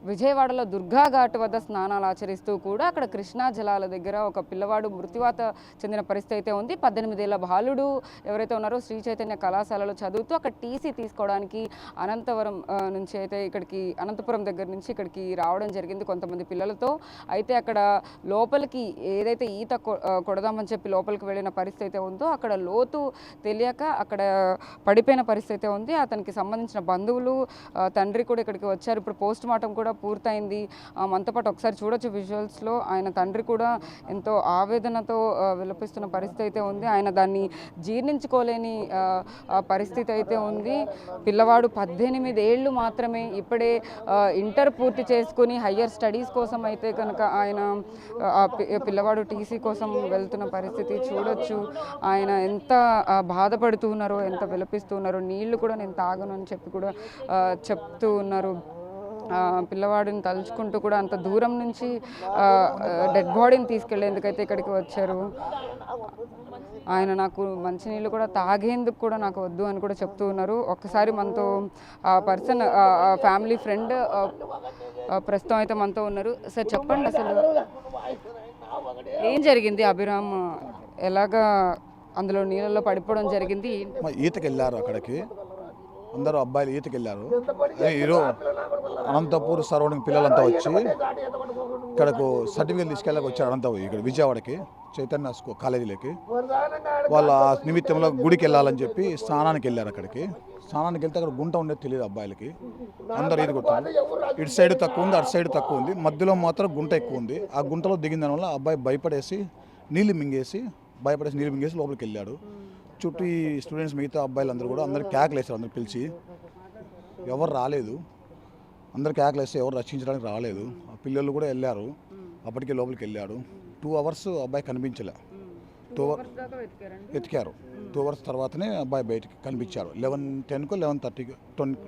విజయవాడలో దుర్గా ఘాట్ వద్ద స్నానాలు ఆచరిస్తూ కూడా అక్కడ కృష్ణా జలాల దగ్గర ఒక పిల్లవాడు మృత్యువాత చెందిన పరిస్థితి అయితే ఉంది. 18 ఏళ్ల బాలుడు ఎవరైతే ఉన్నారో శ్రీ చైతన్య కళాశాలలో చదువుతూ అక్కడ టీసీ తీసుకోవడానికి అనంతవరం నుంచి అయితే ఇక్కడికి అనంతపురం దగ్గర నుంచి ఇక్కడికి రావడం జరిగింది కొంతమంది పిల్లలతో. అయితే అక్కడ లోపలికి ఏదైతే ఈత కొడదామని చెప్పి లోపలికి వెళ్ళిన పరిస్థితి అయితే ఉందో అక్కడ లోతు తెలియక అక్కడ పడిపోయిన పరిస్థితి అయితే ఉంది. అతనికి సంబంధించిన బంధువులు తండ్రి కూడా ఇక్కడికి వచ్చారు. ఇప్పుడు పోస్ట్ మార్టం కూడా పూర్తయింది. మనతో పాటు ఒకసారి చూడొచ్చు విజువల్స్లో. ఆయన తండ్రి కూడా ఎంతో ఆవేదనతో విలపిస్తున్న పరిస్థితి అయితే ఉంది. ఆయన దాన్ని జీర్ణించుకోలేని పరిస్థితి అయితే ఉంది. పిల్లవాడు 18 ఏళ్ళు మాత్రమే, ఇప్పుడే ఇంటర్ పూర్తి చేసుకుని హయ్యర్ స్టడీస్ కోసం అయితే కనుక ఆయన పిల్లవాడు టీసీ కోసం వెళ్తున్న పరిస్థితి చూడొచ్చు. ఆయన ఎంత బాధపడుతూ ఉన్నారో, ఎంత విలపిస్తూ ఉన్నారో. నీళ్లు కూడా నేను తాగను అని చెప్పి కూడా చెప్తూ ఉన్నారు. పిల్లవాడిని తలుచుకుంటూ కూడా అంత దూరం నుంచి డెడ్ బాడీని తీసుకెళ్లేందుకైతే ఇక్కడికి వచ్చారు. ఆయన నాకు మంచినీళ్ళు కూడా తాగేందుకు కూడా నాకు వద్దు అని కూడా చెప్తూ ఉన్నారు. ఒక్కసారి మనతో పర్సన్ ఫ్యామిలీ ఫ్రెండ్ ప్రస్తుతం అయితే మనతో ఉన్నారు. సార్ చెప్పండి, అసలు ఏం జరిగింది? అభిరామ్ ఎలాగా అందులో నీళ్ళలో పడిపోవడం జరిగింది? ఈతకి వెళ్ళారు, అక్కడికి అందరూ అబ్బాయిలు ఈతకి వెళ్ళారు. ఈరోజు అనంతపూర్ సరౌండింగ్ పిల్లలంతా వచ్చి ఇక్కడకు సర్టిఫికేట్ తీసుకెళ్ళక వచ్చారు. అనంతపూర్ ఇక్కడ విజయవాడకి చైతన్య కాలేజీలోకి వాళ్ళ నిమిత్తంలో గుడికి వెళ్ళాలని చెప్పి స్నానానికి వెళ్ళారు. అక్కడికి స్నానానికి వెళ్తే అక్కడ గుంట ఉండేది తెలియదు అబ్బాయిలకి. అందరూ ఈత కొట్టారు. ఇటు సైడ్ తక్కువ ఉంది, అటు సైడ్ తక్కువ ఉంది, మధ్యలో మాత్రం గుంట ఎక్కువ ఉంది. ఆ గుంటలో దిగిన దానివల్ల అబ్బాయి భయపడేసి నీళ్ళు మింగేసి లోపలికి వెళ్ళాడు. చుట్టూ ఈ స్టూడెంట్స్ మిగతా అబ్బాయిలు అందరూ కూడా అందరు కేకలు వేస్తారు. అందరు పిలిచి ఎవరు రాలేదు. అందరు కేకలు వేస్తే ఎవరు రక్షించడానికి రాలేదు. ఆ పిల్లలు కూడా వెళ్ళారు, అప్పటికే లోపలికి వెళ్ళాడు. 2 అవర్స్ అబ్బాయి కనిపించలే. 2 అవర్స్ వెతికారు. 2 అవర్స్ తర్వాతనే అబ్బాయి బయటికి కనిపించాడు. 11:10కో 11:30కో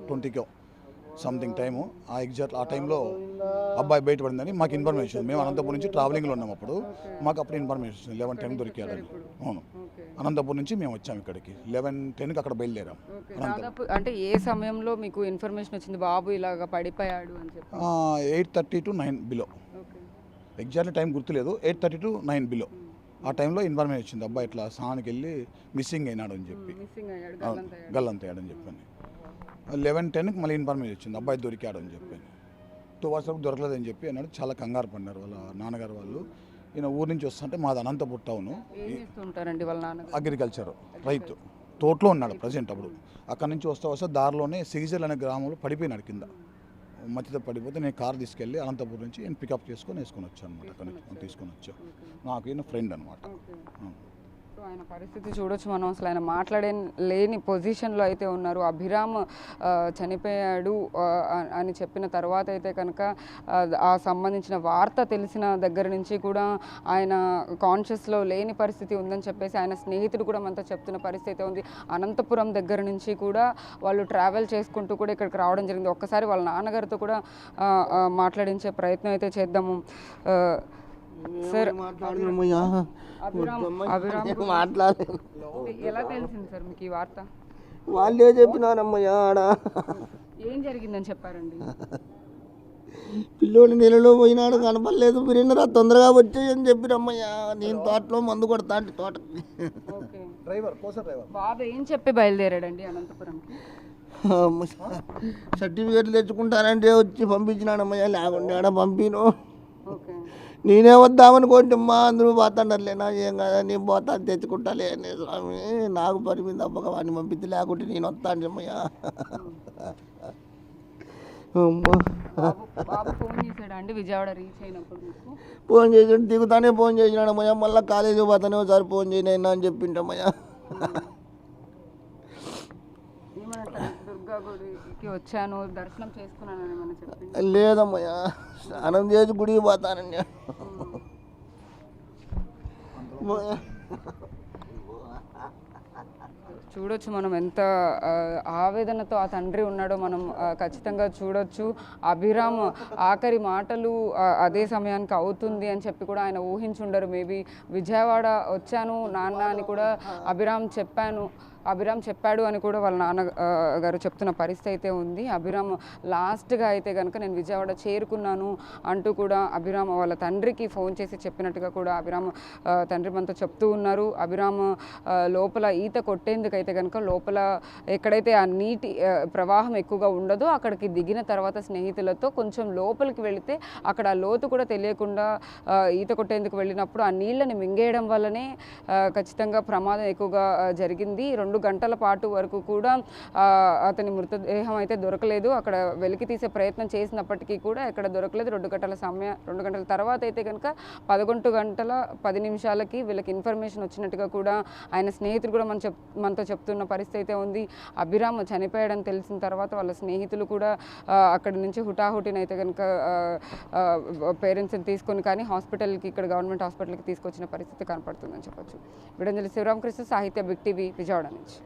20కో సంథింగ్ టైము. ఆ ఎగ్జాక్ట్ ఆ టైంలో అబ్బాయి బయటపడిందని మాకు ఇన్ఫర్మేషన్. మేము అనంతపురం నుంచి ట్రావెలింగ్లో ఉన్నాం. మాకు అప్పుడు ఇన్ఫర్మేషన్ 11:10 దొరికాడని. అవును, అనంతపురం నుంచి మేము వచ్చాము ఇక్కడికి. 11:10కి అక్కడ బయలుదేరాం. అంటే ఏ సమయంలో మీకు ఇన్ఫర్మేషన్ వచ్చింది బాబు ఇలాగ పడిపోయాడు అని చెప్పి? 8:30 to 9 బిలో. ఎగ్జాక్ట్ టైం గుర్తులేదు. 8:30 to 9 బిలో ఆ టైంలో ఇన్ఫర్మేషన్ వచ్చింది. అబ్బాయి ఇట్లా స్నానానికి వెళ్ళి మిస్సింగ్ అయినాడు అని చెప్పి, గల్లంతయ్యాడని చెప్పని. 11:10కి మళ్ళీ ఇన్ఫర్మేషన్ వచ్చింది అబ్బాయి దొరికాడు అని చెప్పి. 2 అవర్స్ వరకు దొరకలేదని చెప్పి అన్నాడు. చాలా కంగారు పడినారు వాళ్ళ నాన్నగారు వాళ్ళు. ఈయన ఊరి నుంచి వస్తుంటే మాది అనంతపూర్ టౌను. అగ్రికల్చర్ రైతు, తోటలో ఉన్నాడు ప్రజెంట్. అప్పుడు అక్కడ నుంచి వస్తే దారిలోనే సిగిజల్ అనే గ్రామంలో పడిపోయినాడు కింద. మధ్యలో పడిపోతే నేను కార్ తీసుకెళ్ళి అనంతపూర్ నుంచి నేను పికప్ వేసుకొని వచ్చాను అనమాట. అక్కడ నుంచి తీసుకొని వచ్చాను. నాకు ఈయన ఫ్రెండ్ అనమాట. ఆయన పరిస్థితి చూడొచ్చు మనం. అసలు ఆయన మాట్లాడలేని పొజిషన్లో అయితే ఉన్నారు. అభిరామ్ చనిపోయాడు అని చెప్పిన తర్వాత అయితే కనుక ఆ సంబంధించిన వార్త తెలిసిన దగ్గర నుంచి కూడా ఆయన కాన్షియస్లో లేని పరిస్థితి ఉందని చెప్పేసి ఆయన స్నేహితుడు కూడా మనతో చెప్తున్న పరిస్థితి అయితే ఉంది. అనంతపురం దగ్గర నుంచి కూడా వాళ్ళు ట్రావెల్ చేసుకుంటూ కూడా ఇక్కడికి రావడం జరిగింది. ఒక్కసారి వాళ్ళ నాన్నగారితో కూడా మాట్లాడించే ప్రయత్నం అయితే చేద్దాము. సార్, మాట్లాడలేదు. ఎలా తెలిసింది సార్ మీకు ఈ వార్త? వాళ్ళే చెప్పినారమ్మయ్యా. ఆడ ఏం జరిగిందని చెప్పారండి? పిల్లోడు నీళ్ళలో పోయినాడు, కనపడలేదు. మీరు తొందరగా వచ్చేయని చెప్పిరమ్మయ్యా. నేను తోటలో మందు కొడతా అంటే తోట బాబు ఏం చెప్పి బయలుదేరాడండి అనంతపురంకి? సర్టిఫికేట్లు తెచ్చుకుంటానంటే వచ్చి పంపించినాడమ్మయ్యా. లేకుండా ఆడ పంపిను. నేనే వద్దామనుకోంటమ్మా, అందరూ పోతాండర్లేనా, ఏం కదా నేను పోతా తెచ్చుకుంటాలే అని స్వామి. నాకు పరిమితి అబ్బక వాడిని పంపించి, లేకుంటే నేను వస్తానమ్మయ్యా. ఫోన్ చేసాడు, దిగుతానే ఫోన్ చేసినాడమ్మయ్యా. మళ్ళీ కాలేజీ పోతానే ఒకసారి ఫోన్ చేయనైనా అని చెప్పింటమ్మయ్యా. వచ్చాను, దర్శనం చేసుకున్నాను. లేదమ్మయ్యా, స్నానం చేసి గుడికి పోతానండి. చూడొచ్చు మనం ఎంత ఆవేదనతో ఆ తండ్రి ఉన్నాడో మనం ఖచ్చితంగా చూడొచ్చు. అభిరామ్ ఆఖరి మాటలు అదే సమయానికి అవుతుంది అని చెప్పి కూడా ఆయన ఊహించుండరు. మేబీ విజయవాడ వచ్చాను నాన్న అని కూడా అభిరామ్ అభిరామ్ చెప్పాడు అని కూడా వాళ్ళ నాన్న గారు చెప్తున్న పరిస్థితి అయితే ఉంది. అభిరామ్ లాస్ట్గా అయితే కనుక నేను విజయవాడ చేరుకున్నాను అంటూ కూడా అభిరామ్ వాళ్ళ తండ్రికి ఫోన్ చేసి చెప్పినట్టుగా కూడా అభిరామ్ తండ్రి మనతో చెప్తూ ఉన్నారు. అభిరామ్ లోపల ఈత కొట్టేందుకైతే కనుక లోపల ఎక్కడైతే ఆ నీటి ప్రవాహం ఎక్కువగా ఉండదో అక్కడికి దిగిన తర్వాత స్నేహితులతో కొంచెం లోపలికి వెళితే అక్కడ లోతు కూడా తెలియకుండా ఈత కొట్టేందుకు వెళ్ళినప్పుడు ఆ నీళ్ళని మింగేయడం వల్లనే ఖచ్చితంగా ప్రమాదం ఎక్కువగా జరిగింది. 2 గంటల పాటు వరకు కూడా అతని మృతదేహం అయితే దొరకలేదు. అక్కడ వెలికి తీసే ప్రయత్నం చేసినప్పటికీ కూడా ఎక్కడ దొరకలేదు. 2 గంటల తర్వాత అయితే కనుక 11 గంటల 10 నిమిషాలకి వీళ్ళకి ఇన్ఫర్మేషన్ వచ్చినట్టుగా కూడా ఆయన స్నేహితులు కూడా మనతో చెప్తున్న పరిస్థితి అయితే ఉంది. అభిరామ్ చనిపోయాడని తెలిసిన తర్వాత వాళ్ళ స్నేహితులు కూడా అక్కడి నుంచి హుటాహుటిన అయితే కనుక పేరెంట్స్ని తీసుకొని కానీ హాస్పిటల్కి ఇక్కడ గవర్నమెంట్ హాస్పిటల్కి తీసుకొచ్చిన పరిస్థితి కనపడుతుందని చెప్పొచ్చు. విడంజలి శివరామకృష్ణ, సాహిత్య, బిగ్ టీవీ, విజయవాడ నుంచి.